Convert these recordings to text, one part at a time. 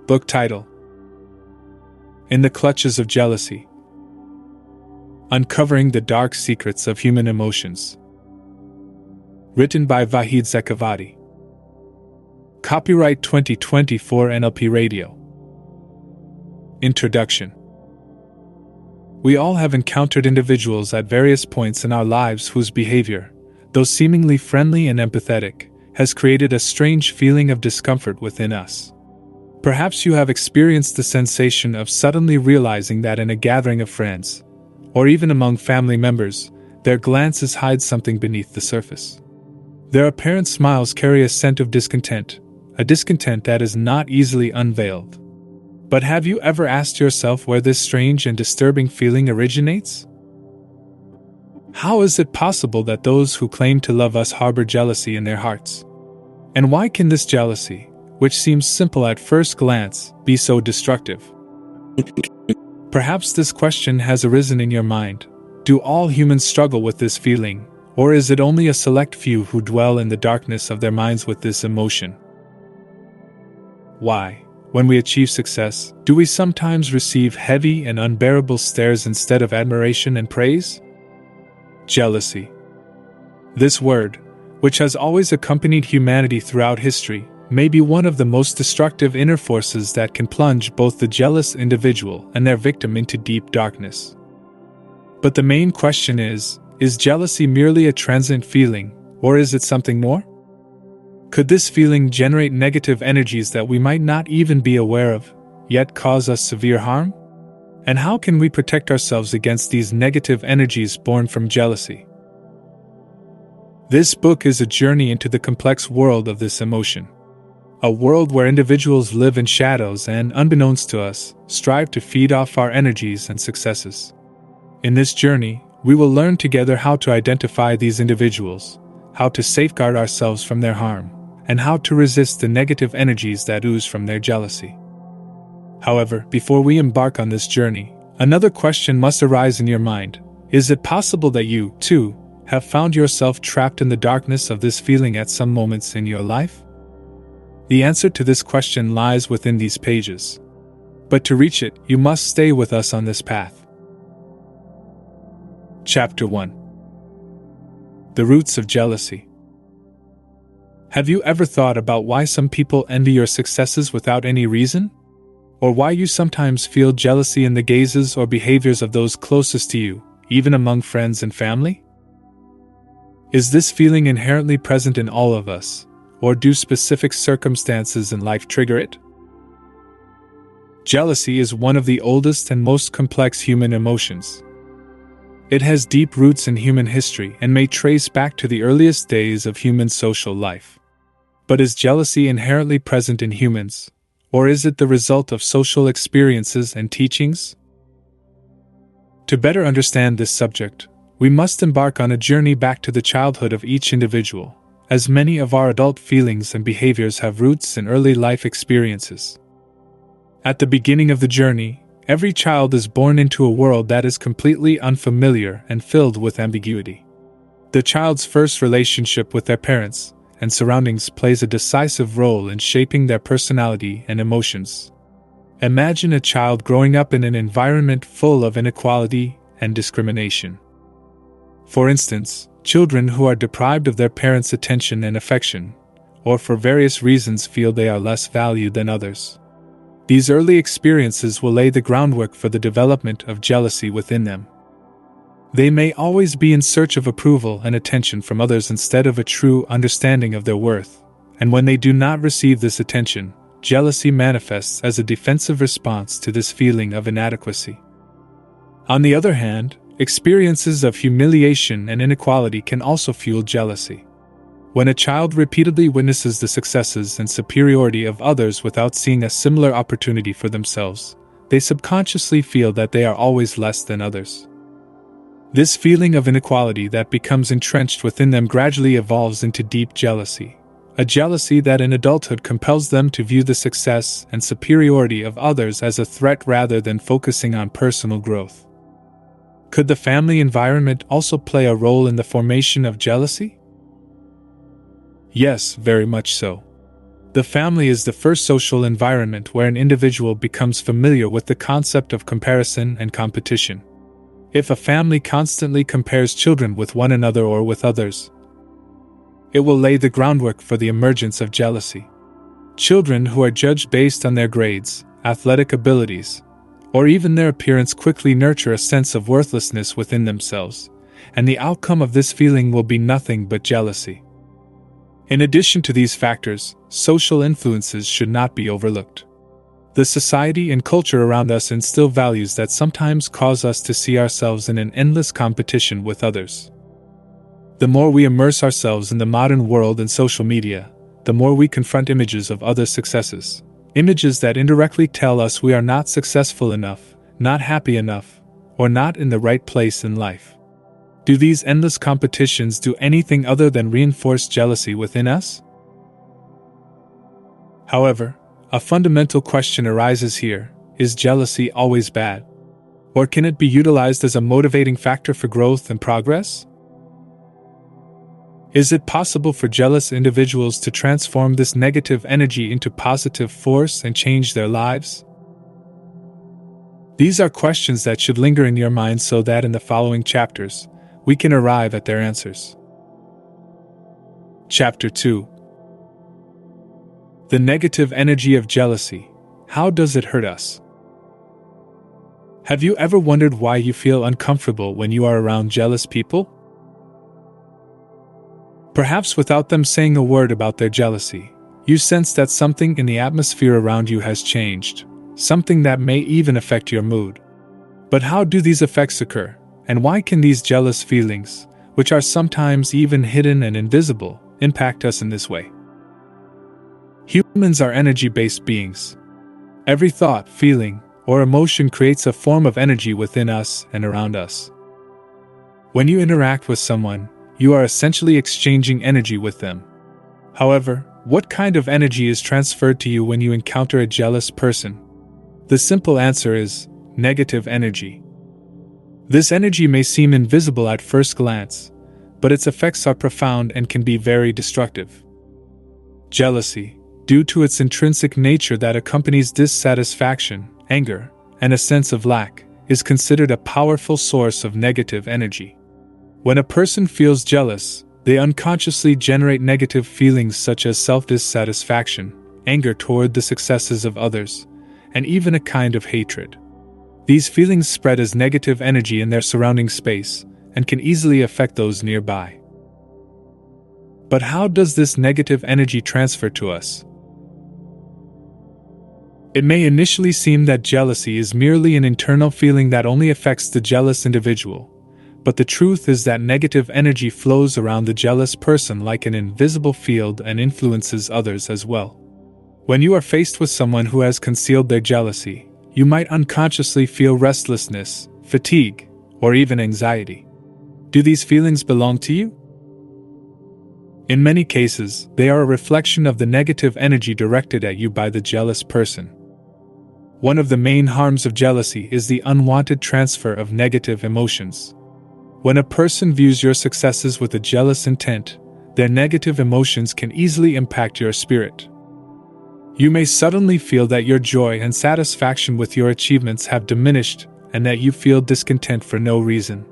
Book title: In the Clutches of Jealousy. Uncovering the Dark Secrets of Human Emotions. Written by Vahid Zakavati. Copyright 2024 NLP Radio. Introduction. We all have encountered individuals at various points in our lives whose behavior, though seemingly friendly and empathetic, has created a strange feeling of discomfort within us. Perhaps you have experienced the sensation of suddenly realizing that in a gathering of friends, or even among family members, their glances hide something beneath the surface. Their apparent smiles carry a scent of discontent, a discontent that is not easily unveiled. But have you ever asked yourself where this strange and disturbing feeling originates? How is it possible that those who claim to love us harbor jealousy in their hearts? And why can this jealousy, which seems simple at first glance, be so destructive? Perhaps this question has arisen in your mind. Do all humans struggle with this feeling, or is it only a select few who dwell in the darkness of their minds with this emotion? Why, when we achieve success, do we sometimes receive heavy and unbearable stares instead of admiration and praise? Jealousy. This word, which has always accompanied humanity throughout history, may be one of the most destructive inner forces that can plunge both the jealous individual and their victim into deep darkness. But the main question is jealousy merely a transient feeling, or is it something more? Could this feeling generate negative energies that we might not even be aware of, yet cause us severe harm? And how can we protect ourselves against these negative energies born from jealousy? This book is a journey into the complex world of this emotion. A world where individuals live in shadows and, unbeknownst to us, strive to feed off our energies and successes. In this journey, we will learn together how to identify these individuals, how to safeguard ourselves from their harm, and how to resist the negative energies that ooze from their jealousy. However, before we embark on this journey, another question must arise in your mind. Is it possible that you, too, have found yourself trapped in the darkness of this feeling at some moments in your life? The answer to this question lies within these pages. But to reach it, you must stay with us on this path. Chapter 1. The Roots of Jealousy. Have you ever thought about why some people envy your successes without any reason? Or why you sometimes feel jealousy in the gazes or behaviors of those closest to you, even among friends and family? Is this feeling inherently present in all of us, or do specific circumstances in life trigger it? Jealousy is one of the oldest and most complex human emotions. It has deep roots in human history and may trace back to the earliest days of human social life. But is jealousy inherently present in humans, or is it the result of social experiences and teachings? To better understand this subject, we must embark on a journey back to the childhood of each individual, as many of our adult feelings and behaviors have roots in early life experiences. At the beginning of the journey, every child is born into a world that is completely unfamiliar and filled with ambiguity. The child's first relationship with their parents and surroundings plays a decisive role in shaping their personality and emotions. Imagine a child growing up in an environment full of inequality and discrimination. For instance, children who are deprived of their parents' attention and affection, or for various reasons feel they are less valued than others. These early experiences will lay the groundwork for the development of jealousy within them. They may always be in search of approval and attention from others instead of a true understanding of their worth, and when they do not receive this attention, jealousy manifests as a defensive response to this feeling of inadequacy. On the other hand, experiences of humiliation and inequality can also fuel jealousy. When a child repeatedly witnesses the successes and superiority of others without seeing a similar opportunity for themselves, they subconsciously feel that they are always less than others. This feeling of inequality that becomes entrenched within them gradually evolves into deep jealousy, a jealousy that in adulthood compels them to view the success and superiority of others as a threat rather than focusing on personal growth. Could the family environment also play a role in the formation of jealousy? Yes, very much so. The family is the first social environment where an individual becomes familiar with the concept of comparison and competition. If a family constantly compares children with one another or with others, it will lay the groundwork for the emergence of jealousy. Children who are judged based on their grades, athletic abilities, or even their appearance quickly nurture a sense of worthlessness within themselves, and the outcome of this feeling will be nothing but jealousy. In addition to these factors, social influences should not be overlooked. The society and culture around us instill values that sometimes cause us to see ourselves in an endless competition with others. The more we immerse ourselves in the modern world and social media, the more we confront images of others' successes, images that indirectly tell us we are not successful enough, not happy enough, or not in the right place in life. Do these endless competitions do anything other than reinforce jealousy within us? However, a fundamental question arises here: is jealousy always bad? Or can it be utilized as a motivating factor for growth and progress? Is it possible for jealous individuals to transform this negative energy into positive force and change their lives? These are questions that should linger in your mind so that in the following chapters, we can arrive at their answers. Chapter 2. The negative energy of jealousy. How does it hurt us? Have you ever wondered why you feel uncomfortable when you are around jealous people? Perhaps without them saying a word about their jealousy, you sense that something in the atmosphere around you has changed, something that may even affect your mood. But how do these effects occur? And why can these jealous feelings, which are sometimes even hidden and invisible, impact us in this way? Humans are energy-based beings. Every thought, feeling, or emotion creates a form of energy within us and around us. When you interact with someone, you are essentially exchanging energy with them. However, what kind of energy is transferred to you when you encounter a jealous person? The simple answer is negative energy. This energy may seem invisible at first glance, but its effects are profound and can be very destructive. Jealousy, due to its intrinsic nature that accompanies dissatisfaction, anger, and a sense of lack, is considered a powerful source of negative energy. When a person feels jealous, they unconsciously generate negative feelings such as self-dissatisfaction, anger toward the successes of others, and even a kind of hatred. These feelings spread as negative energy in their surrounding space and can easily affect those nearby. But how does this negative energy transfer to us? It may initially seem that jealousy is merely an internal feeling that only affects the jealous individual, but the truth is that negative energy flows around the jealous person like an invisible field and influences others as well. When you are faced with someone who has concealed their jealousy, you might unconsciously feel restlessness, fatigue, or even anxiety. Do these feelings belong to you? In many cases, they are a reflection of the negative energy directed at you by the jealous person. One of the main harms of jealousy is the unwanted transfer of negative emotions. When a person views your successes with a jealous intent, their negative emotions can easily impact your spirit. You may suddenly feel that your joy and satisfaction with your achievements have diminished and that you feel discontent for no reason.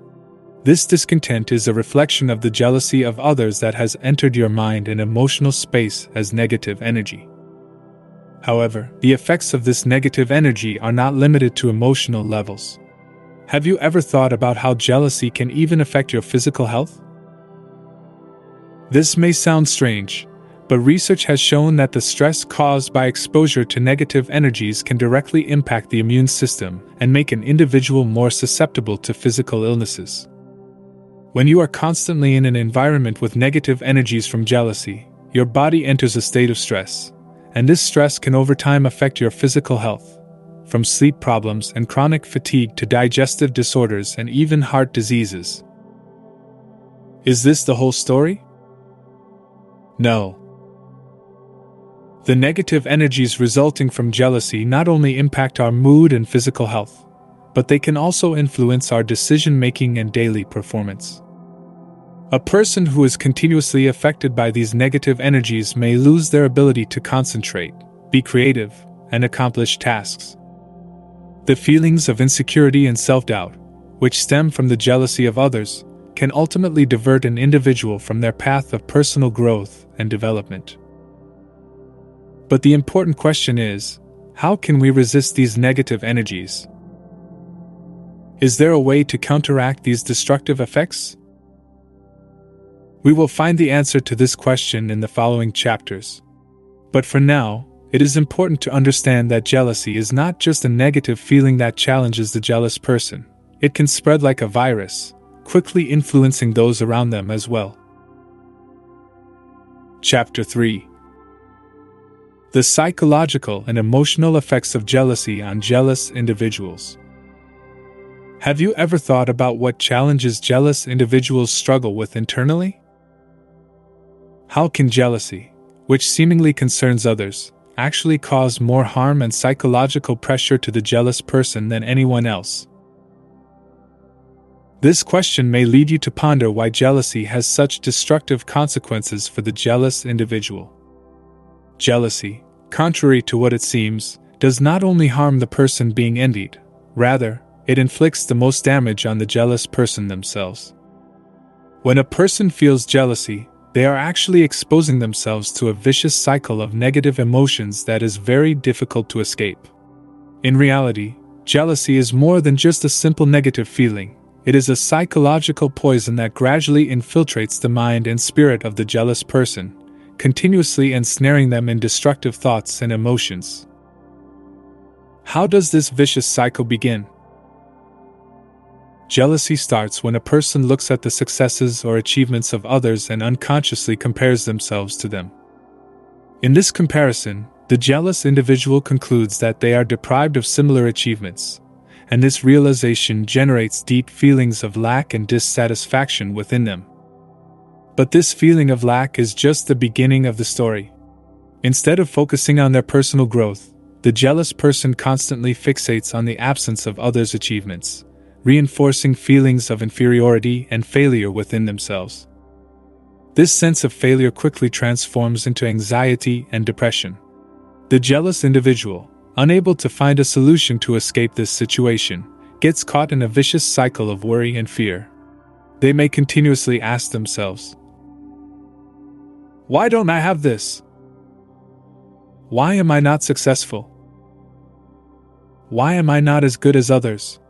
This discontent is a reflection of the jealousy of others that has entered your mind and emotional space as negative energy. However, the effects of this negative energy are not limited to emotional levels. Have you ever thought about how jealousy can even affect your physical health? This may sound strange, but research has shown that the stress caused by exposure to negative energies can directly impact the immune system and make an individual more susceptible to physical illnesses. When you are constantly in an environment with negative energies from jealousy, your body enters a state of stress, and this stress can over time affect your physical health, from sleep problems and chronic fatigue to digestive disorders and even heart diseases. Is this the whole story? No. The negative energies resulting from jealousy not only impact our mood and physical health, but they can also influence our decision-making and daily performance. A person who is continuously affected by these negative energies may lose their ability to concentrate, be creative, and accomplish tasks. The feelings of insecurity and self-doubt, which stem from the jealousy of others, can ultimately divert an individual from their path of personal growth and development. But the important question is, how can we resist these negative energies? Is there a way to counteract these destructive effects? We will find the answer to this question in the following chapters. But for now, it is important to understand that jealousy is not just a negative feeling that challenges the jealous person. It can spread like a virus, quickly influencing those around them as well. Chapter 3. The psychological and emotional effects of jealousy on jealous individuals. Have you ever thought about what challenges jealous individuals struggle with internally? How can jealousy, which seemingly concerns others, actually cause more harm and psychological pressure to the jealous person than anyone else? This question may lead you to ponder why jealousy has such destructive consequences for the jealous individual. Jealousy, contrary to what it seems, does not only harm the person being envied, rather, it inflicts the most damage on the jealous person themselves. When a person feels jealousy, they are actually exposing themselves to a vicious cycle of negative emotions that is very difficult to escape. In reality, jealousy is more than just a simple negative feeling. It is a psychological poison that gradually infiltrates the mind and spirit of the jealous person, continuously ensnaring them in destructive thoughts and emotions. How does this vicious cycle begin? Jealousy starts when a person looks at the successes or achievements of others and unconsciously compares themselves to them. In this comparison, the jealous individual concludes that they are deprived of similar achievements, and this realization generates deep feelings of lack and dissatisfaction within them. But this feeling of lack is just the beginning of the story. Instead of focusing on their personal growth, the jealous person constantly fixates on the absence of others' achievements, reinforcing feelings of inferiority and failure within themselves. This sense of failure quickly transforms into anxiety and depression. The jealous individual, unable to find a solution to escape this situation, gets caught in a vicious cycle of worry and fear. They may continuously ask themselves, "Why don't I have this? Why am I not successful? Why am I not as good as others?"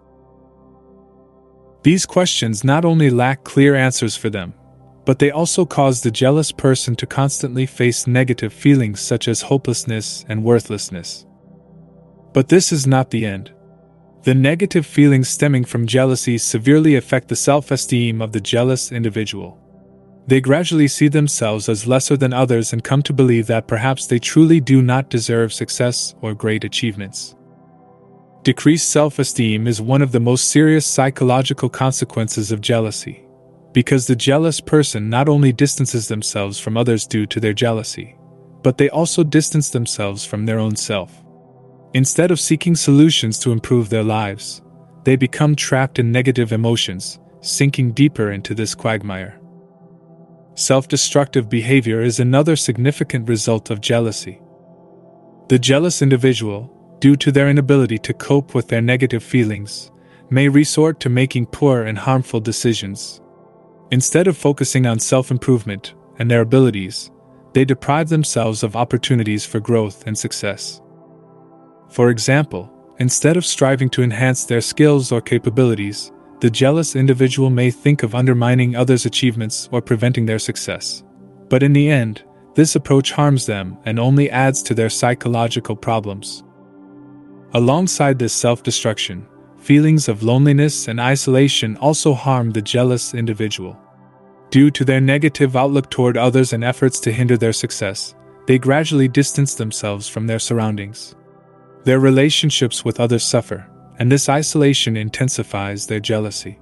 These questions not only lack clear answers for them, but they also cause the jealous person to constantly face negative feelings such as hopelessness and worthlessness. But this is not the end. The negative feelings stemming from jealousy severely affect the self-esteem of the jealous individual. They gradually see themselves as lesser than others and come to believe that perhaps they truly do not deserve success or great achievements. Decreased self-esteem is one of the most serious psychological consequences of jealousy, because the jealous person not only distances themselves from others due to their jealousy, but they also distance themselves from their own self. Instead of seeking solutions to improve their lives, they become trapped in negative emotions, sinking deeper into this quagmire. Self-destructive behavior is another significant result of jealousy. The jealous individual, due to their inability to cope with their negative feelings, may resort to making poor and harmful decisions. Instead of focusing on self-improvement and their abilities, they deprive themselves of opportunities for growth and success. For example, instead of striving to enhance their skills or capabilities, the jealous individual may think of undermining others' achievements or preventing their success. But in the end, this approach harms them and only adds to their psychological problems. Alongside this self-destruction, feelings of loneliness and isolation also harm the jealous individual. Due to their negative outlook toward others and efforts to hinder their success, they gradually distance themselves from their surroundings. Their relationships with others suffer, and this isolation intensifies their jealousy.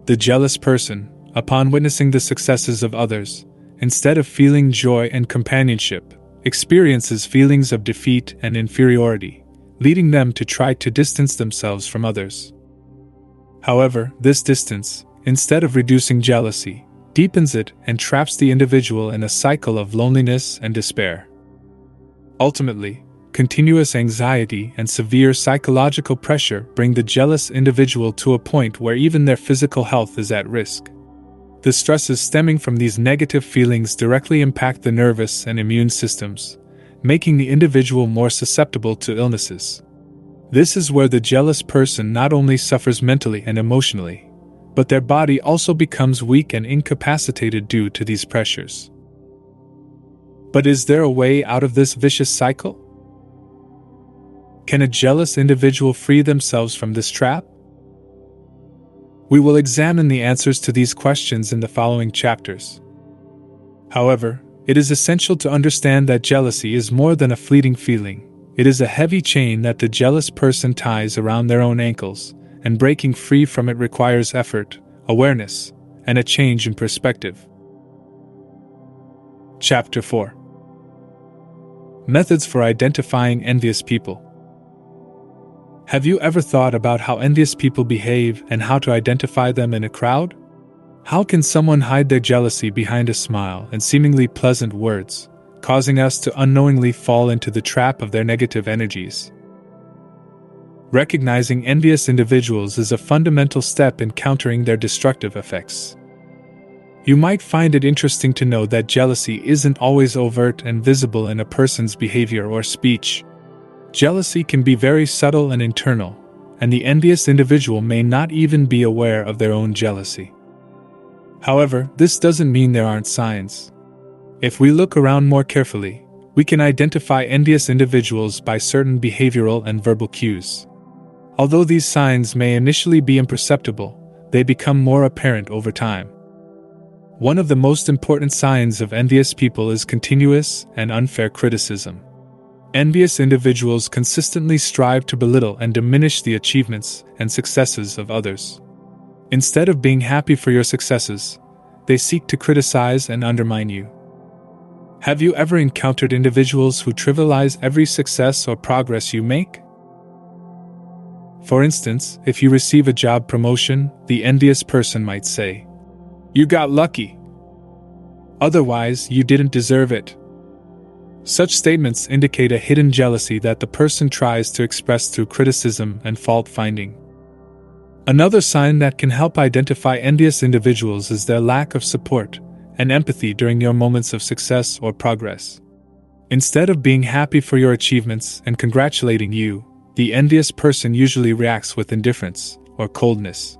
The jealous person, upon witnessing the successes of others, instead of feeling joy and companionship, experiences feelings of defeat and inferiority, leading them to try to distance themselves from others. However, this distance, instead of reducing jealousy, deepens it, and traps the individual in a cycle of loneliness and despair. Ultimately, continuous anxiety and severe psychological pressure bring the jealous individual to a point where even their physical health is at risk. The stresses stemming from these negative feelings directly impact the nervous and immune systems, making the individual more susceptible to illnesses. This is where the jealous person not only suffers mentally and emotionally, but their body also becomes weak and incapacitated due to these pressures. But is there a way out of this vicious cycle? Can a jealous individual free themselves from this trap? We will examine the answers to these questions in the following chapters. However, it is essential to understand that jealousy is more than a fleeting feeling. It is a heavy chain that the jealous person ties around their own ankles, and breaking free from it requires effort, awareness, and a change in perspective. Chapter 4. Methods for identifying envious people. Have you ever thought about how envious people behave and how to identify them in a crowd? How can someone hide their jealousy behind a smile and seemingly pleasant words, causing us to unknowingly fall into the trap of their negative energies? Recognizing envious individuals is a fundamental step in countering their destructive effects. You might find it interesting to know that jealousy isn't always overt and visible in a person's behavior or speech. Jealousy can be very subtle and internal, and the envious individual may not even be aware of their own jealousy. However, this doesn't mean there aren't signs. If we look around more carefully, we can identify envious individuals by certain behavioral and verbal cues. Although these signs may initially be imperceptible, they become more apparent over time. One of the most important signs of envious people is continuous and unfair criticism. Envious individuals consistently strive to belittle and diminish the achievements and successes of others. Instead of being happy for your successes, they seek to criticize and undermine you. Have you ever encountered individuals who trivialize every success or progress you make? For instance, if you receive a job promotion, the envious person might say, "You got lucky. Otherwise, you didn't deserve it." Such statements indicate a hidden jealousy that the person tries to express through criticism and fault-finding. Another sign that can help identify envious individuals is their lack of support and empathy during your moments of success or progress. Instead of being happy for your achievements and congratulating you, the envious person usually reacts with indifference or coldness.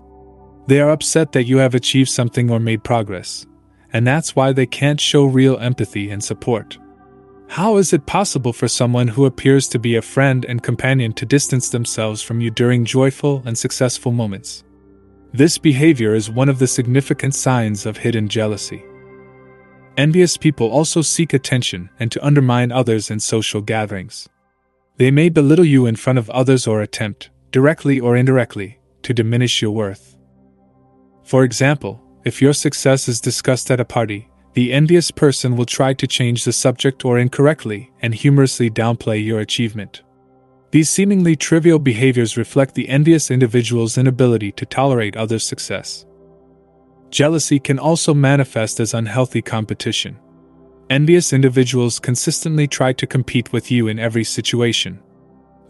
They are upset that you have achieved something or made progress, and that's why they can't show real empathy and support. How is it possible for someone who appears to be a friend and companion to distance themselves from you during joyful and successful moments? This behavior is one of the significant signs of hidden jealousy. Envious people also seek attention and to undermine others in social gatherings. They may belittle you in front of others or attempt, directly or indirectly, to diminish your worth. For example, if your success is discussed at a party, the envious person will try to change the subject or incorrectly and humorously downplay your achievement. These seemingly trivial behaviors reflect the envious individual's inability to tolerate others' success. Jealousy can also manifest as unhealthy competition. Envious individuals consistently try to compete with you in every situation.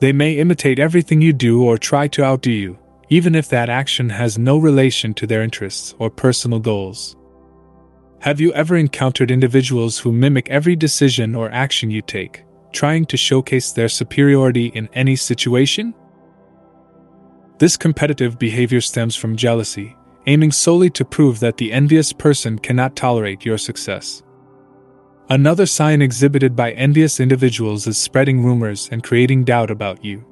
They may imitate everything you do or try to outdo you, even if that action has no relation to their interests or personal goals. Have you ever encountered individuals who mimic every decision or action you take, trying to showcase their superiority in any situation? This competitive behavior stems from jealousy, aiming solely to prove that the envious person cannot tolerate your success. Another sign exhibited by envious individuals is spreading rumors and creating doubt about you.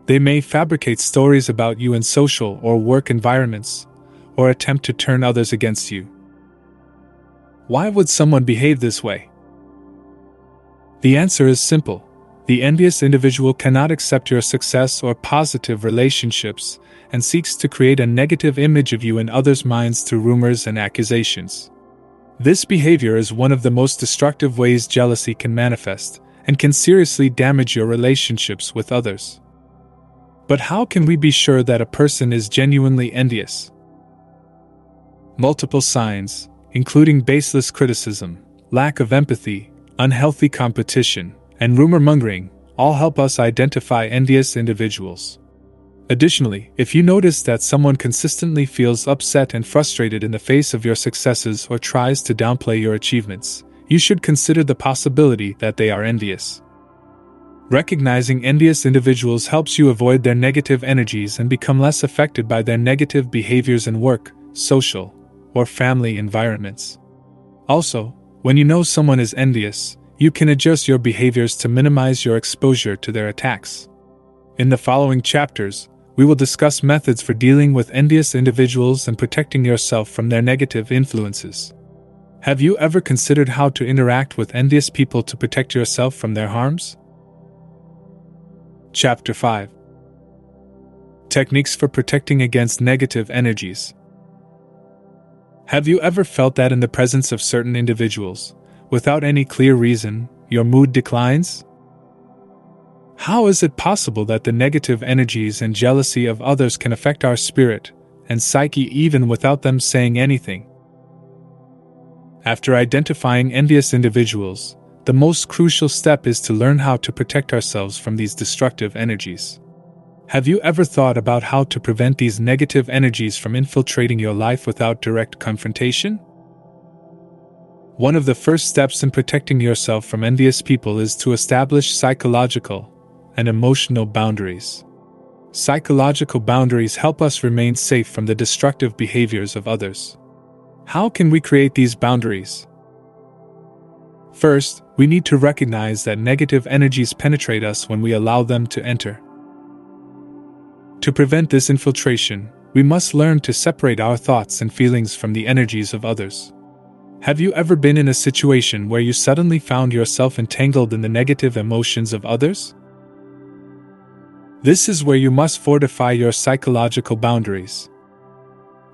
They may fabricate stories about you in social or work environments, or attempt to turn others against you. Why would someone behave this way? The answer is simple. The envious individual cannot accept your success or positive relationships and seeks to create a negative image of you in others' minds through rumors and accusations. This behavior is one of the most destructive ways jealousy can manifest and can seriously damage your relationships with others. But how can we be sure that a person is genuinely envious? Multiple signs, including baseless criticism, lack of empathy, unhealthy competition, and rumor-mongering, all help us identify envious individuals. Additionally, if you notice that someone consistently feels upset and frustrated in the face of your successes or tries to downplay your achievements, you should consider the possibility that they are envious. Recognizing envious individuals helps you avoid their negative energies and become less affected by their negative behaviors in work, social, or family environments. Also, when you know someone is envious, you can adjust your behaviors to minimize your exposure to their attacks. In the following chapters, we will discuss methods for dealing with envious individuals and protecting yourself from their negative influences. Have you ever considered how to interact with envious people to protect yourself from their harms? Chapter 5. Techniques for protecting against negative energies. Have you ever felt that in the presence of certain individuals, without any clear reason, your mood declines? How is it possible that the negative energies and jealousy of others can affect our spirit and psyche even without them saying anything? After identifying envious individuals, the most crucial step is to learn how to protect ourselves from these destructive energies. Have you ever thought about how to prevent these negative energies from infiltrating your life without direct confrontation? One of the first steps in protecting yourself from envious people is to establish psychological and emotional boundaries. Psychological boundaries help us remain safe from the destructive behaviors of others. How can we create these boundaries? First, we need to recognize that negative energies penetrate us when we allow them to enter. To prevent this infiltration, we must learn to separate our thoughts and feelings from the energies of others. Have you ever been in a situation where you suddenly found yourself entangled in the negative emotions of others? This is where you must fortify your psychological boundaries.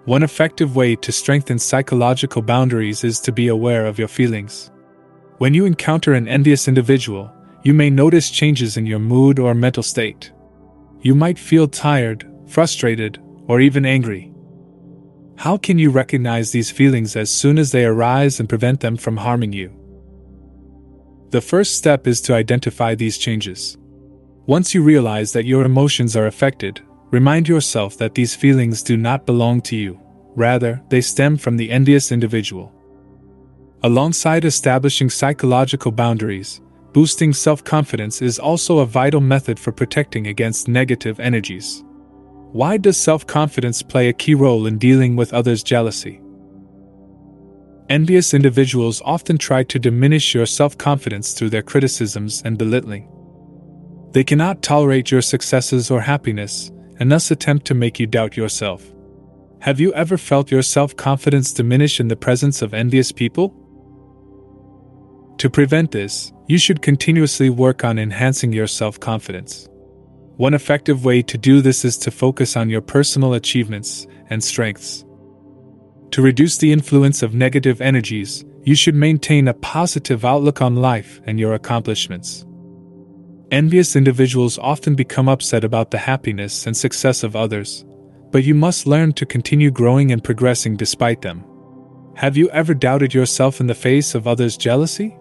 One effective way to strengthen psychological boundaries is to be aware of your feelings. When you encounter an envious individual, you may notice changes in your mood or mental state. You might feel tired, frustrated, or even angry. How can you recognize these feelings as soon as they arise and prevent them from harming you? The first step is to identify these changes. Once you realize that your emotions are affected, remind yourself that these feelings do not belong to you. Rather, they stem from the envious individual. Alongside establishing psychological boundaries, boosting self-confidence is also a vital method for protecting against negative energies. Why does self-confidence play a key role in dealing with others' jealousy? Envious individuals often try to diminish your self-confidence through their criticisms and belittling. They cannot tolerate your successes or happiness, and thus attempt to make you doubt yourself. Have you ever felt your self-confidence diminish in the presence of envious people? To prevent this, you should continuously work on enhancing your self-confidence. One effective way to do this is to focus on your personal achievements and strengths. To reduce the influence of negative energies, you should maintain a positive outlook on life and your accomplishments. Envious individuals often become upset about the happiness and success of others, but you must learn to continue growing and progressing despite them. Have you ever doubted yourself in the face of others' jealousy?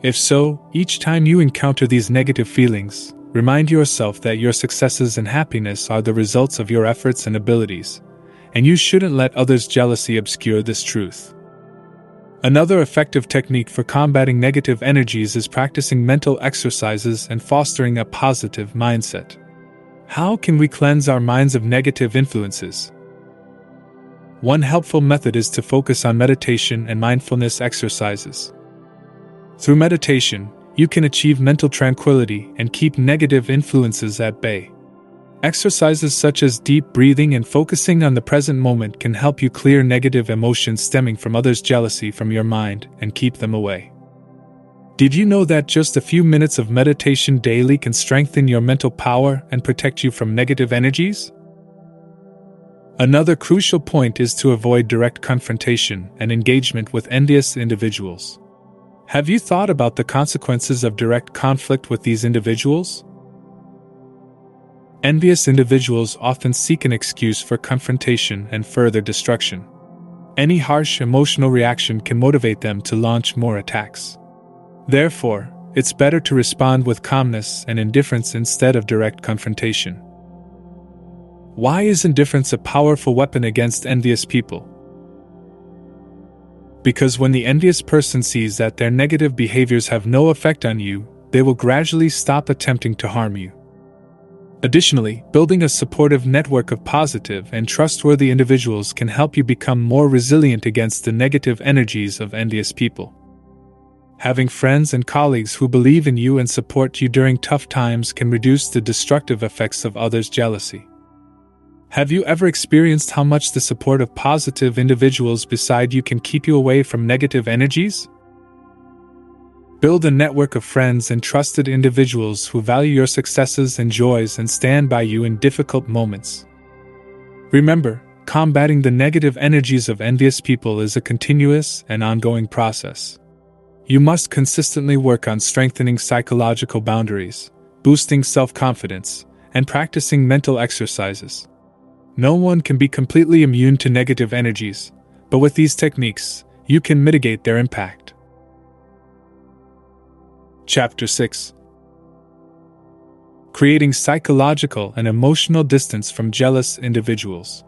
If so, each time you encounter these negative feelings, remind yourself that your successes and happiness are the results of your efforts and abilities, and you shouldn't let others' jealousy obscure this truth. Another effective technique for combating negative energies is practicing mental exercises and fostering a positive mindset. How can we cleanse our minds of negative influences? One helpful method is to focus on meditation and mindfulness exercises. Through meditation, you can achieve mental tranquility and keep negative influences at bay. Exercises such as deep breathing and focusing on the present moment can help you clear negative emotions stemming from others' jealousy from your mind and keep them away. Did you know that just a few minutes of meditation daily can strengthen your mental power and protect you from negative energies? Another crucial point is to avoid direct confrontation and engagement with envious individuals. Have you thought about the consequences of direct conflict with these individuals? Envious individuals often seek an excuse for confrontation and further destruction. Any harsh emotional reaction can motivate them to launch more attacks. Therefore, it's better to respond with calmness and indifference instead of direct confrontation. Why is indifference a powerful weapon against envious people? Because when the envious person sees that their negative behaviors have no effect on you, they will gradually stop attempting to harm you. Additionally, building a supportive network of positive and trustworthy individuals can help you become more resilient against the negative energies of envious people. Having friends and colleagues who believe in you and support you during tough times can reduce the destructive effects of others' jealousy. Have you ever experienced how much the support of positive individuals beside you can keep you away from negative energies? Build a network of friends and trusted individuals who value your successes and joys and stand by you in difficult moments. Remember, combating the negative energies of envious people is a continuous and ongoing process. You must consistently work on strengthening psychological boundaries, boosting self-confidence, and practicing mental exercises. No one can be completely immune to negative energies, but with these techniques, you can mitigate their impact. Chapter 6. Creating psychological and emotional distance from jealous individuals.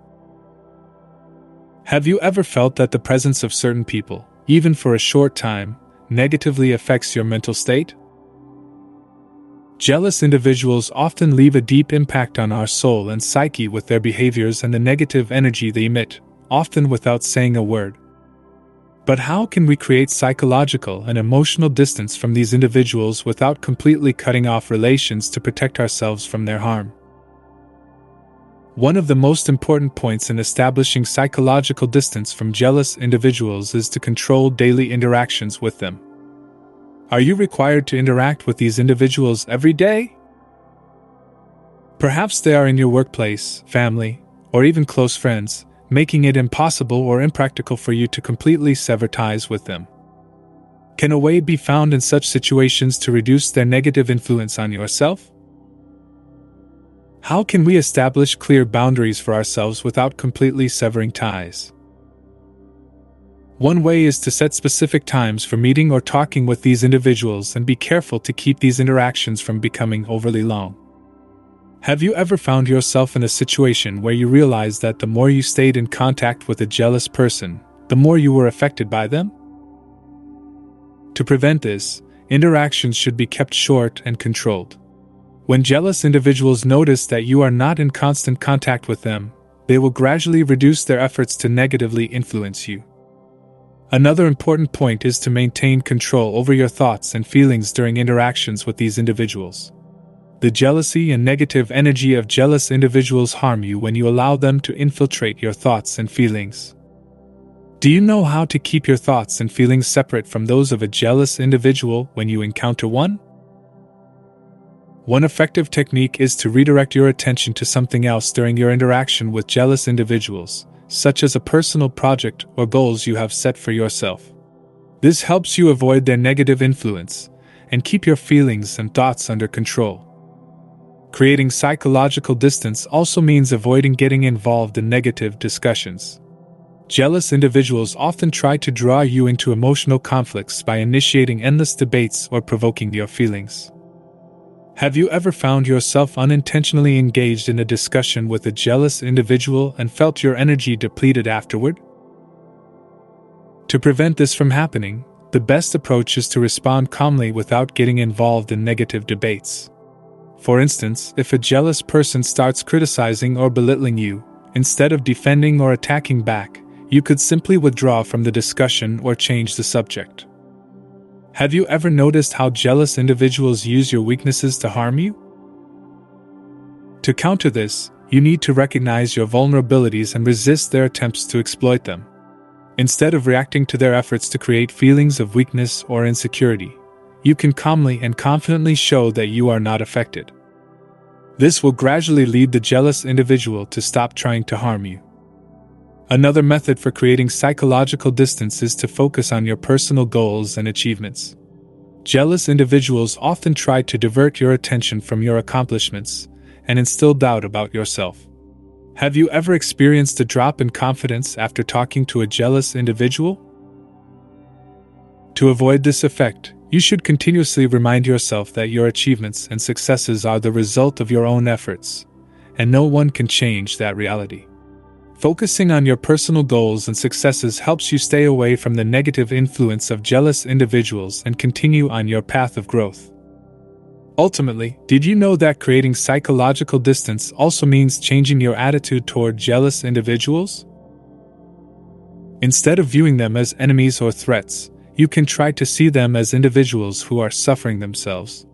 Have you ever felt that the presence of certain people, even for a short time, negatively affects your mental state? Jealous individuals often leave a deep impact on our soul and psyche with their behaviors and the negative energy they emit, often without saying a word. But how can we create psychological and emotional distance from these individuals without completely cutting off relations to protect ourselves from their harm? One of the most important points in establishing psychological distance from jealous individuals is to control daily interactions with them. Are you required to interact with these individuals every day? Perhaps they are in your workplace, family, or even close friends, making it impossible or impractical for you to completely sever ties with them. Can a way be found in such situations to reduce their negative influence on yourself? How can we establish clear boundaries for ourselves without completely severing ties? One way is to set specific times for meeting or talking with these individuals and be careful to keep these interactions from becoming overly long. Have you ever found yourself in a situation where you realized that the more you stayed in contact with a jealous person, the more you were affected by them? To prevent this, interactions should be kept short and controlled. When jealous individuals notice that you are not in constant contact with them, they will gradually reduce their efforts to negatively influence you. Another important point is to maintain control over your thoughts and feelings during interactions with these individuals. The jealousy and negative energy of jealous individuals harm you when you allow them to infiltrate your thoughts and feelings. Do you know how to keep your thoughts and feelings separate from those of a jealous individual when you encounter one? One effective technique is to redirect your attention to something else during your interaction with jealous individuals, such as a personal project or goals you have set for yourself. This helps you avoid their negative influence and keep your feelings and thoughts under control. Creating psychological distance also means avoiding getting involved in negative discussions. Jealous individuals often try to draw you into emotional conflicts by initiating endless debates or provoking your feelings. Have you ever found yourself unintentionally engaged in a discussion with a jealous individual and felt your energy depleted afterward? To prevent this from happening, the best approach is to respond calmly without getting involved in negative debates. For instance, if a jealous person starts criticizing or belittling you, instead of defending or attacking back, you could simply withdraw from the discussion or change the subject. Have you ever noticed how jealous individuals use your weaknesses to harm you? To counter this, you need to recognize your vulnerabilities and resist their attempts to exploit them. Instead of reacting to their efforts to create feelings of weakness or insecurity, you can calmly and confidently show that you are not affected. This will gradually lead the jealous individual to stop trying to harm you. Another method for creating psychological distance is to focus on your personal goals and achievements. Jealous individuals often try to divert your attention from your accomplishments and instill doubt about yourself. Have you ever experienced a drop in confidence after talking to a jealous individual? To avoid this effect, you should continuously remind yourself that your achievements and successes are the result of your own efforts, and no one can change that reality. Focusing on your personal goals and successes helps you stay away from the negative influence of jealous individuals and continue on your path of growth. Ultimately, did you know that creating psychological distance also means changing your attitude toward jealous individuals? Instead of viewing them as enemies or threats, you can try to see them as individuals who are suffering themselves.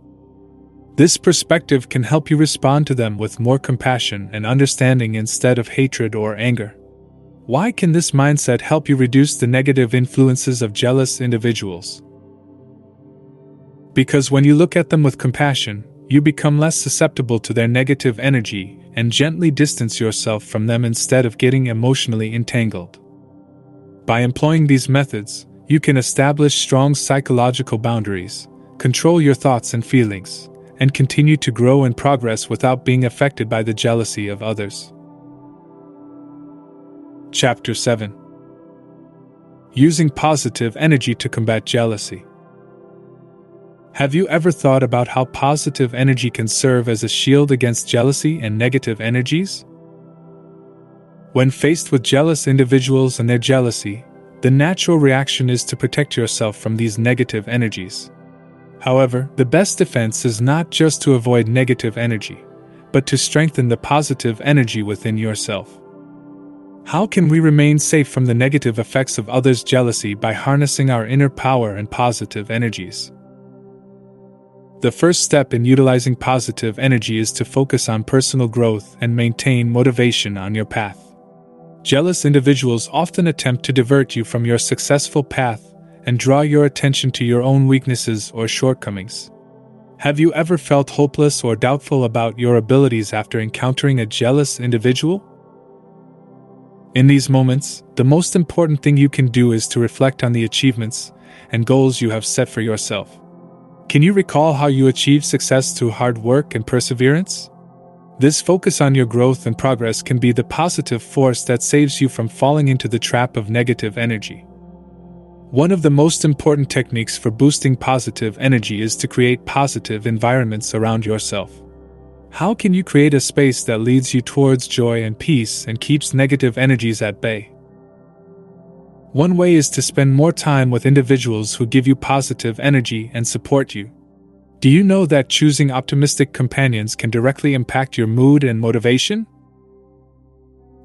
This perspective can help you respond to them with more compassion and understanding instead of hatred or anger. Why can this mindset help you reduce the negative influences of jealous individuals? Because when you look at them with compassion, you become less susceptible to their negative energy and gently distance yourself from them instead of getting emotionally entangled. By employing these methods, you can establish strong psychological boundaries, control your thoughts and feelings, and continue to grow and progress without being affected by the jealousy of others. Chapter 7. Using positive energy to combat jealousy. Have you ever thought about how positive energy can serve as a shield against jealousy and negative energies? When faced with jealous individuals and their jealousy, the natural reaction is to protect yourself from these negative energies. However, the best defense is not just to avoid negative energy, but to strengthen the positive energy within yourself. How can we remain safe from the negative effects of others' jealousy by harnessing our inner power and positive energies? The first step in utilizing positive energy is to focus on personal growth and maintain motivation on your path. Jealous individuals often attempt to divert you from your successful path and draw your attention to your own weaknesses or shortcomings. Have you ever felt hopeless or doubtful about your abilities after encountering a jealous individual? In these moments, the most important thing you can do is to reflect on the achievements and goals you have set for yourself. Can you recall how you achieved success through hard work and perseverance? This focus on your growth and progress can be the positive force that saves you from falling into the trap of negative energy. One of the most important techniques for boosting positive energy is to create positive environments around yourself. How can you create a space that leads you towards joy and peace and keeps negative energies at bay? One way is to spend more time with individuals who give you positive energy and support you. Do you know that choosing optimistic companions can directly impact your mood and motivation?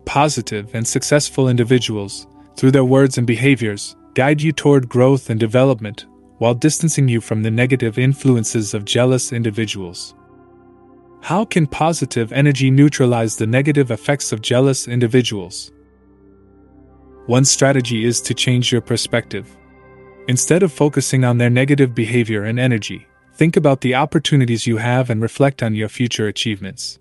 Positive and successful individuals, through their words and behaviors, guide you toward growth and development, while distancing you from the negative influences of jealous individuals. How can positive energy neutralize the negative effects of jealous individuals? One strategy is to change your perspective. Instead of focusing on their negative behavior and energy, think about the opportunities you have and reflect on your future achievements.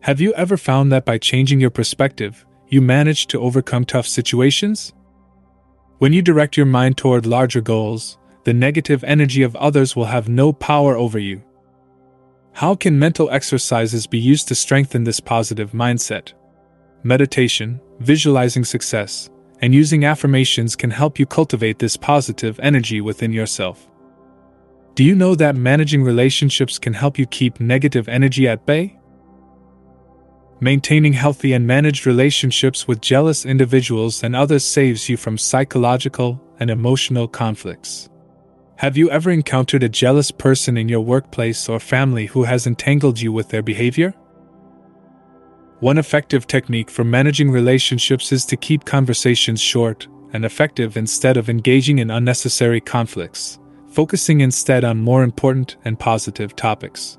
Have you ever found that by changing your perspective, you manage to overcome tough situations? When you direct your mind toward larger goals, the negative energy of others will have no power over you. How can mental exercises be used to strengthen this positive mindset? Meditation, visualizing success, and using affirmations can help you cultivate this positive energy within yourself. Do you know that managing relationships can help you keep negative energy at bay? Maintaining healthy and managed relationships with jealous individuals and others saves you from psychological and emotional conflicts. Have you ever encountered a jealous person in your workplace or family who has entangled you with their behavior? One effective technique for managing relationships is to keep conversations short and effective instead of engaging in unnecessary conflicts, focusing instead on more important and positive topics.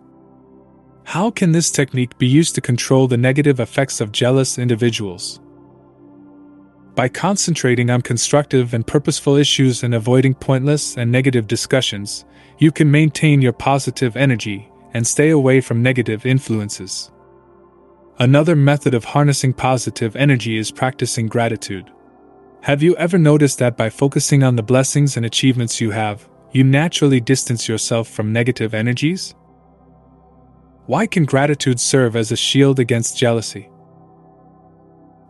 How can this technique be used to control the negative effects of jealous individuals? By concentrating on constructive and purposeful issues and avoiding pointless and negative discussions, you can maintain your positive energy and stay away from negative influences. Another method of harnessing positive energy is practicing gratitude. Have you ever noticed that by focusing on the blessings and achievements you have, you naturally distance yourself from negative energies? Why can gratitude serve as a shield against jealousy?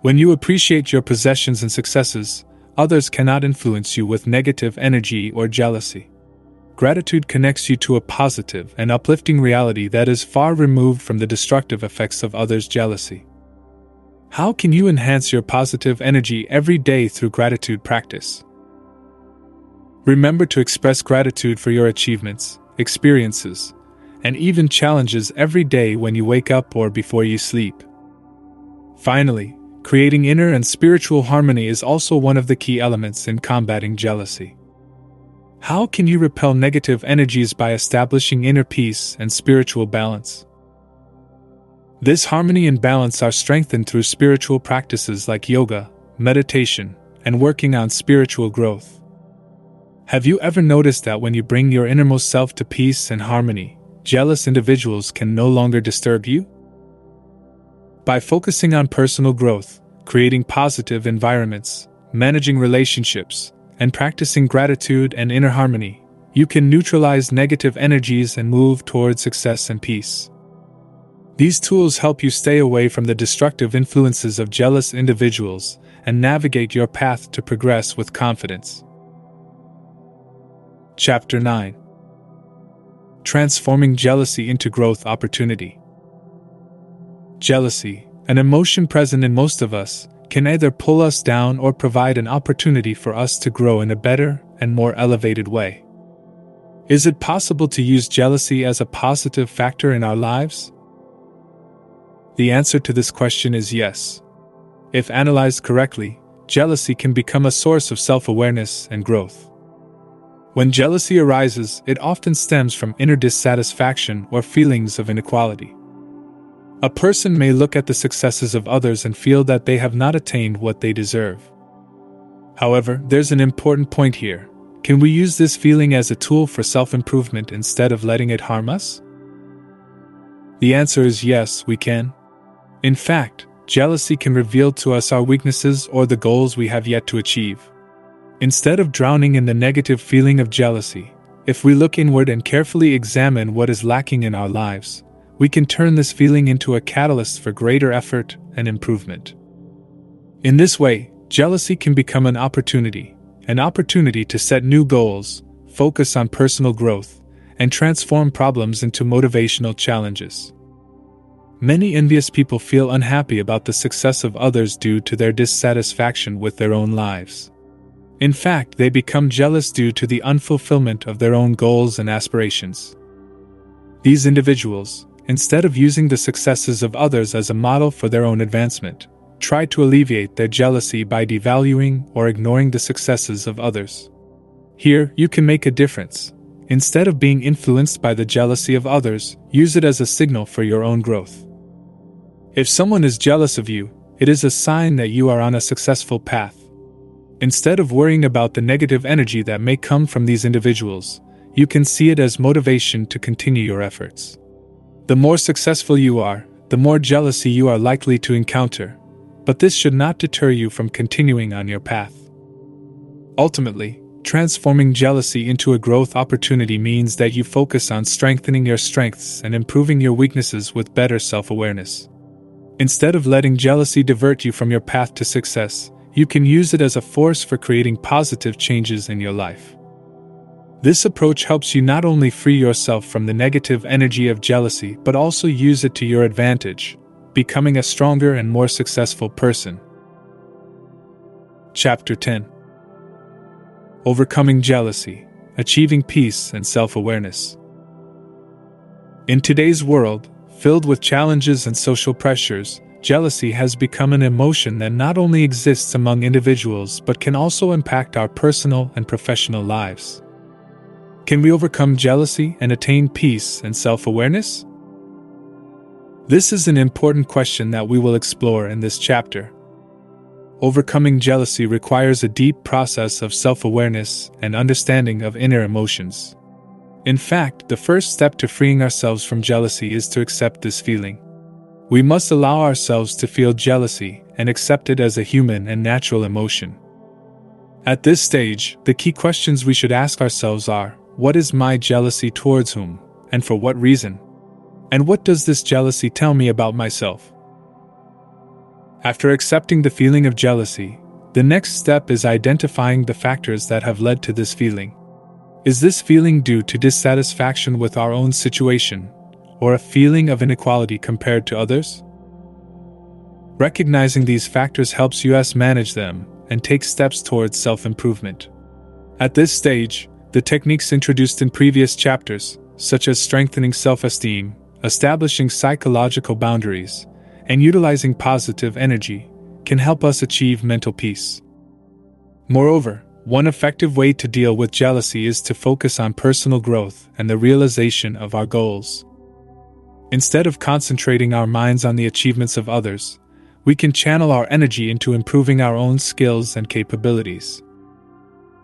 When you appreciate your possessions and successes, others cannot influence you with negative energy or jealousy. Gratitude connects you to a positive and uplifting reality that is far removed from the destructive effects of others' jealousy. How can you enhance your positive energy every day through gratitude practice? Remember to express gratitude for your achievements, experiences, and even challenges every day when you wake up or before you sleep. Finally, creating inner and spiritual harmony is also one of the key elements in combating jealousy. How can you repel negative energies by establishing inner peace and spiritual balance? This harmony and balance are strengthened through spiritual practices like yoga, meditation, and working on spiritual growth. Have you ever noticed that when you bring your innermost self to peace and harmony, jealous individuals can no longer disturb you? By focusing on personal growth, creating positive environments, managing relationships, and practicing gratitude and inner harmony, you can neutralize negative energies and move toward success and peace. These tools help you stay away from the destructive influences of jealous individuals and navigate your path to progress with confidence. Chapter 9. Transforming jealousy into growth opportunity. Jealousy, an emotion present in most of us, can either pull us down or provide an opportunity for us to grow in a better and more elevated way. Is it possible to use jealousy as a positive factor in our lives? The answer to this question is yes. If analyzed correctly, jealousy can become a source of self-awareness and growth. When jealousy arises, it often stems from inner dissatisfaction or feelings of inequality. A person may look at the successes of others and feel that they have not attained what they deserve. However, there's an important point here. Can we use this feeling as a tool for self-improvement instead of letting it harm us? The answer is yes, we can. In fact, jealousy can reveal to us our weaknesses or the goals we have yet to achieve. Instead of drowning in the negative feeling of jealousy, if we look inward and carefully examine what is lacking in our lives, we can turn this feeling into a catalyst for greater effort and improvement. In this way, jealousy can become an opportunity to set new goals, focus on personal growth, and transform problems into motivational challenges. Many envious people feel unhappy about the success of others due to their dissatisfaction with their own lives. In fact, they become jealous due to the unfulfillment of their own goals and aspirations. These individuals, instead of using the successes of others as a model for their own advancement, try to alleviate their jealousy by devaluing or ignoring the successes of others. Here, you can make a difference. Instead of being influenced by the jealousy of others, use it as a signal for your own growth. If someone is jealous of you, it is a sign that you are on a successful path. Instead of worrying about the negative energy that may come from these individuals, you can see it as motivation to continue your efforts. The more successful you are, the more jealousy you are likely to encounter, but this should not deter you from continuing on your path. Ultimately, transforming jealousy into a growth opportunity means that you focus on strengthening your strengths and improving your weaknesses with better self-awareness. Instead of letting jealousy divert you from your path to success, you can use it as a force for creating positive changes in your life. This approach helps you not only free yourself from the negative energy of jealousy but also use it to your advantage, becoming a stronger and more successful person. Chapter 10. Overcoming jealousy, achieving peace and self-awareness. In today's world, filled with challenges and social pressures, jealousy has become an emotion that not only exists among individuals but can also impact our personal and professional lives. Can we overcome jealousy and attain peace and self-awareness? This is an important question that we will explore in this chapter. Overcoming jealousy requires a deep process of self-awareness and understanding of inner emotions. In fact, the first step to freeing ourselves from jealousy is to accept this feeling. We must allow ourselves to feel jealousy and accept it as a human and natural emotion. At this stage, the key questions we should ask ourselves are, what is my jealousy towards whom, and for what reason? And what does this jealousy tell me about myself? After accepting the feeling of jealousy, the next step is identifying the factors that have led to this feeling. Is this feeling due to dissatisfaction with our own situation, or a feeling of inequality compared to others? Recognizing these factors helps us manage them and take steps towards self-improvement. At this stage, the techniques introduced in previous chapters, such as strengthening self-esteem, establishing psychological boundaries, and utilizing positive energy, can help us achieve mental peace. Moreover, one effective way to deal with jealousy is to focus on personal growth and the realization of our goals. Instead of concentrating our minds on the achievements of others, we can channel our energy into improving our own skills and capabilities.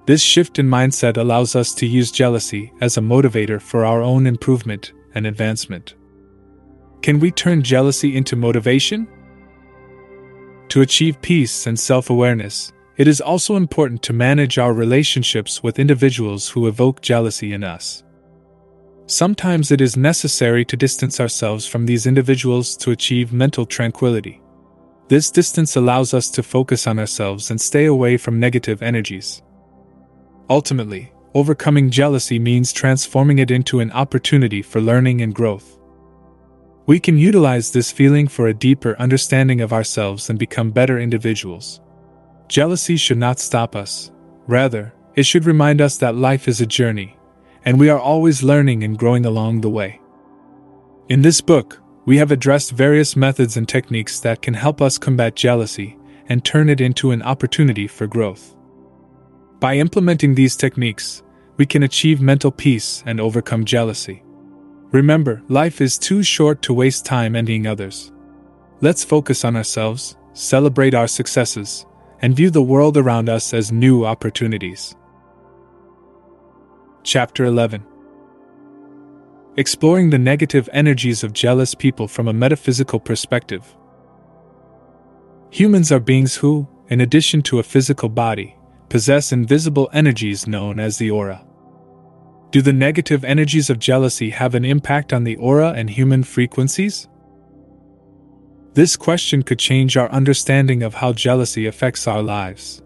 This shift in mindset allows us to use jealousy as a motivator for our own improvement and advancement. Can we turn jealousy into motivation? To achieve peace and self-awareness, it is also important to manage our relationships with individuals who evoke jealousy in us. Sometimes it is necessary to distance ourselves from these individuals to achieve mental tranquility. This distance allows us to focus on ourselves and stay away from negative energies. Ultimately, overcoming jealousy means transforming it into an opportunity for learning and growth. We can utilize this feeling for a deeper understanding of ourselves and become better individuals. Jealousy should not stop us. Rather, it should remind us that life is a journey, and we are always learning and growing along the way. In this book, we have addressed various methods and techniques that can help us combat jealousy and turn it into an opportunity for growth. By implementing these techniques, we can achieve mental peace and overcome jealousy. Remember, life is too short to waste time envying others. Let's focus on ourselves, celebrate our successes, and view the world around us as new opportunities. Chapter 11. Exploring the negative energies of jealous people from a metaphysical perspective. Humans are beings who, in addition to a physical body, possess invisible energies known as the aura. Do the negative energies of jealousy have an impact on the aura and human frequencies? This question could change our understanding of how jealousy affects our lives.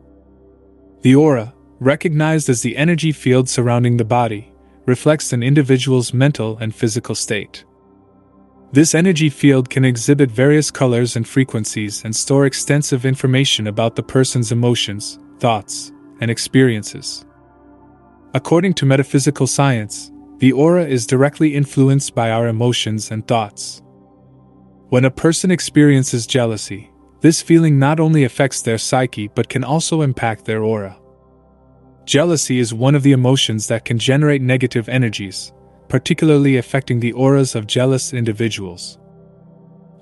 The aura, recognized as the energy field surrounding the body, reflects an individual's mental and physical state. This energy field can exhibit various colors and frequencies and store extensive information about the person's emotions, thoughts, and experiences. According to metaphysical science, the aura is directly influenced by our emotions and thoughts. When a person experiences jealousy, this feeling not only affects their psyche but can also impact their aura. Jealousy is one of the emotions that can generate negative energies, particularly affecting the auras of jealous individuals.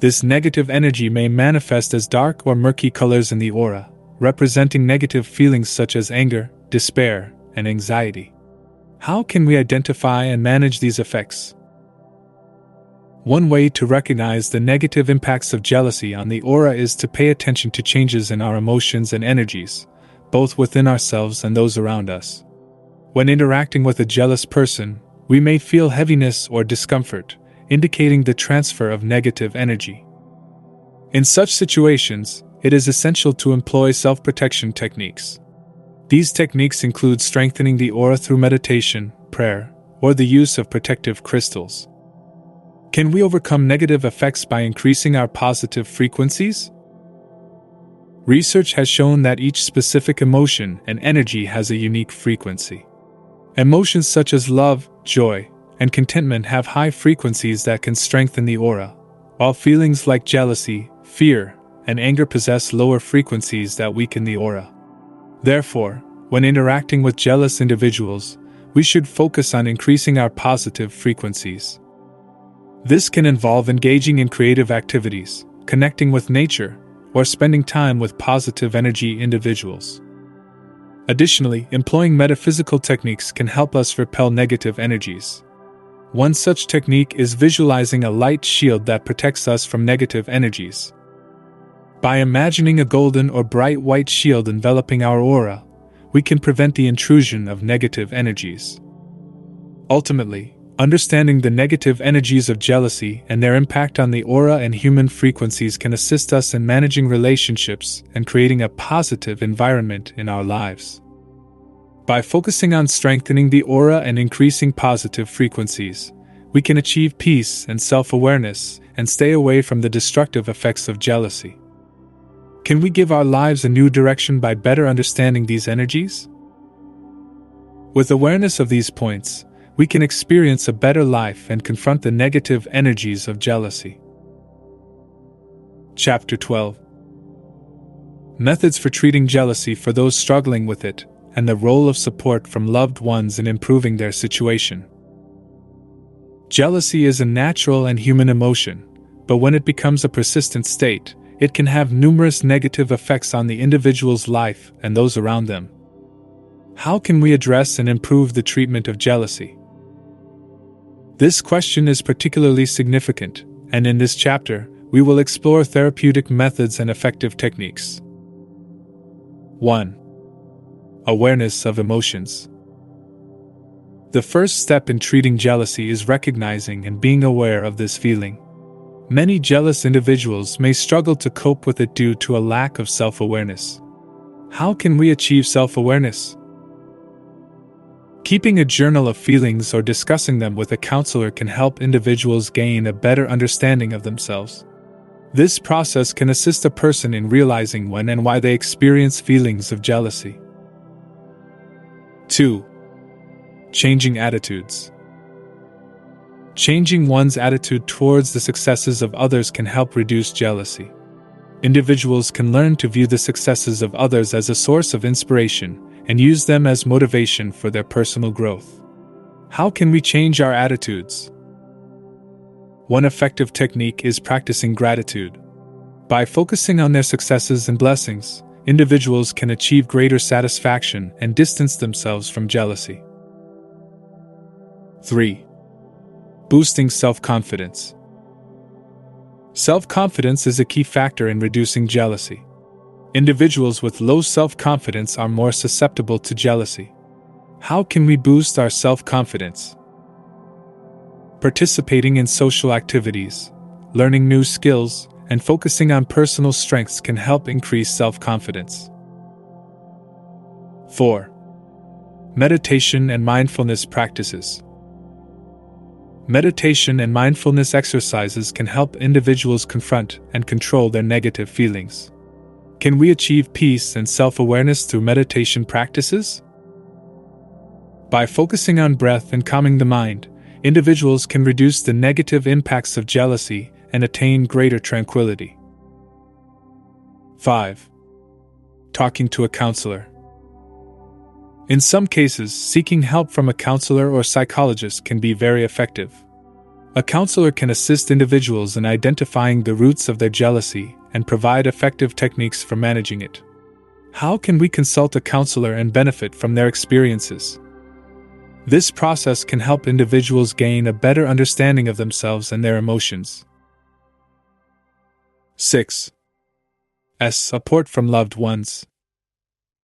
This negative energy may manifest as dark or murky colors in the aura, representing negative feelings such as anger, despair, and anxiety. How can we identify and manage these effects? One way to recognize the negative impacts of jealousy on the aura is to pay attention to changes in our emotions and energies, both within ourselves and those around us. When interacting with a jealous person, we may feel heaviness or discomfort, indicating the transfer of negative energy. In such situations, it is essential to employ self-protection techniques. These techniques include strengthening the aura through meditation, prayer, or the use of protective crystals. Can we overcome negative effects by increasing our positive frequencies? Research has shown that each specific emotion and energy has a unique frequency. Emotions such as love, joy, and contentment have high frequencies that can strengthen the aura, while feelings like jealousy, fear, and anger possess lower frequencies that weaken the aura. Therefore, when interacting with jealous individuals, we should focus on increasing our positive frequencies. This can involve engaging in creative activities, connecting with nature, or spending time with positive energy individuals. Additionally, employing metaphysical techniques can help us repel negative energies. One such technique is visualizing a light shield that protects us from negative energies. By imagining a golden or bright white shield enveloping our aura, we can prevent the intrusion of negative energies. Ultimately, Understanding the negative energies of jealousy and their impact on the aura and human frequencies can assist us in managing relationships and creating a positive environment in our lives. By focusing on strengthening the aura and increasing positive frequencies, we can achieve peace and self-awareness and stay away from the destructive effects of jealousy. Can we give our lives a new direction by better understanding these energies? With awareness of these points, we can experience a better life and confront the negative energies of jealousy. Chapter 12. Methods for treating jealousy for those struggling with it, and the role of support from loved ones in improving their situation. Jealousy is a natural and human emotion, but when it becomes a persistent state, it can have numerous negative effects on the individual's life and those around them. How can we address and improve the treatment of jealousy? This question is particularly significant, and in this chapter, we will explore therapeutic methods and effective techniques. 1. Awareness of emotions. The first step in treating jealousy is recognizing and being aware of this feeling. Many jealous individuals may struggle to cope with it due to a lack of self-awareness. How can we achieve self-awareness? Keeping a journal of feelings or discussing them with a counselor can help individuals gain a better understanding of themselves. This process can assist a person in realizing when and why they experience feelings of jealousy. 2. Changing attitudes. Changing one's attitude towards the successes of others can help reduce jealousy. Individuals can learn to view the successes of others as a source of inspiration and use them as motivation for their personal growth. How can we change our attitudes? One effective technique is practicing gratitude. By focusing on their successes and blessings, individuals can achieve greater satisfaction and distance themselves from jealousy. 3. Boosting self-confidence. Self-confidence is a key factor in reducing jealousy. Individuals with low self-confidence are more susceptible to jealousy. How can we boost our self-confidence? Participating in social activities, learning new skills, and focusing on personal strengths can help increase self-confidence. 4. Meditation and mindfulness practices. Meditation and mindfulness exercises can help individuals confront and control their negative feelings. Can we achieve peace and self-awareness through meditation practices? By focusing on breath and calming the mind, individuals can reduce the negative impacts of jealousy and attain greater tranquility. 5. Talking to a counselor. In some cases, seeking help from a counselor or psychologist can be very effective. A counselor can assist individuals in identifying the roots of their jealousy and provide effective techniques for managing it. How can we consult a counselor and benefit from their experiences? This process can help individuals gain a better understanding of themselves and their emotions. 6. Support from loved ones.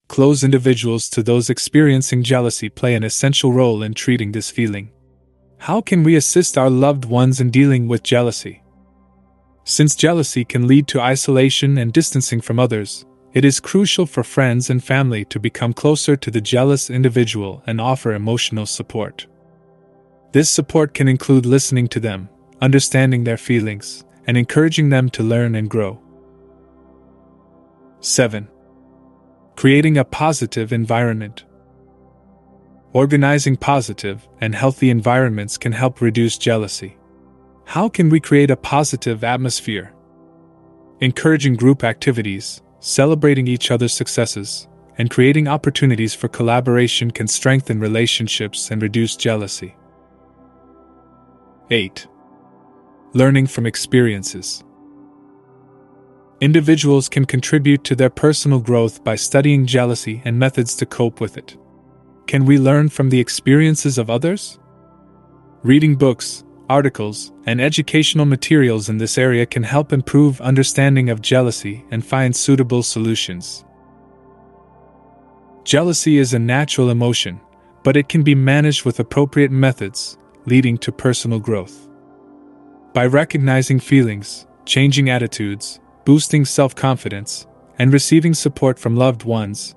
Close individuals to those experiencing jealousy play an essential role in treating this feeling. How can we assist our loved ones in dealing with jealousy? Since jealousy can lead to isolation and distancing from others, it is crucial for friends and family to become closer to the jealous individual and offer emotional support. This support can include listening to them, understanding their feelings, and encouraging them to learn and grow. 7. Creating a positive environment. Organizing positive and healthy environments can help reduce jealousy. How can we create a positive atmosphere? Encouraging group activities, celebrating each other's successes, and creating opportunities for collaboration can strengthen relationships and reduce jealousy. 8. Learning from experiences. Individuals can contribute to their personal growth by studying jealousy and methods to cope with it. Can we learn from the experiences of others? Reading books, articles, and educational materials in this area can help improve understanding of jealousy and find suitable solutions. Jealousy is a natural emotion, but it can be managed with appropriate methods, leading to personal growth. By recognizing feelings, changing attitudes, boosting self-confidence, and receiving support from loved ones,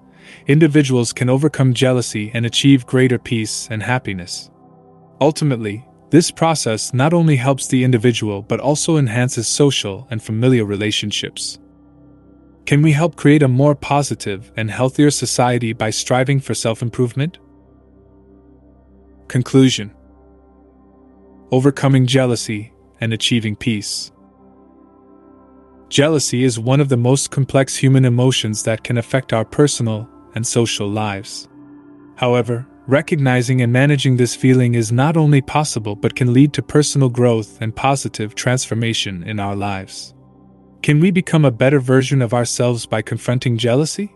individuals can overcome jealousy and achieve greater peace and happiness. Ultimately, this process not only helps the individual but also enhances social and familial relationships. Can we help create a more positive and healthier society by striving for self-improvement? Conclusion: overcoming jealousy and achieving peace. Jealousy is one of the most complex human emotions that can affect our personal and social lives. However, recognizing and managing this feeling is not only possible but can lead to personal growth and positive transformation in our lives. Can we become a better version of ourselves by confronting jealousy?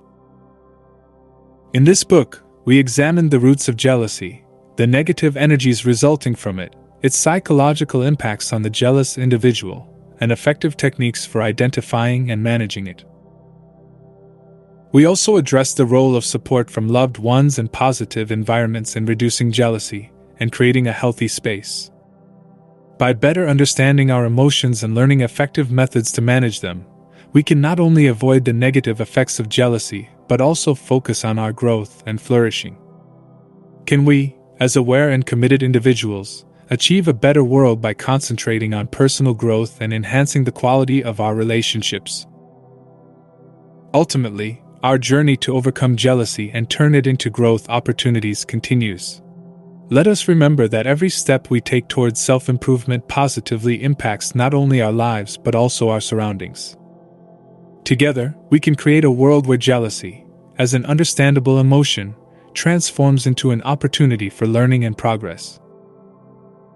In this book, we examine the roots of jealousy, the negative energies resulting from it, its psychological impacts on the jealous individual, and effective techniques for identifying and managing it. We also address the role of support from loved ones and positive environments in reducing jealousy and creating a healthy space. By better understanding our emotions and learning effective methods to manage them, we can not only avoid the negative effects of jealousy, but also focus on our growth and flourishing. Can we, as aware and committed individuals, achieve a better world by concentrating on personal growth and enhancing the quality of our relationships? Ultimately, our journey to overcome jealousy and turn it into growth opportunities continues. Let us remember that every step we take towards self-improvement positively impacts not only our lives but also our surroundings. Together, we can create a world where jealousy, as an understandable emotion, transforms into an opportunity for learning and progress.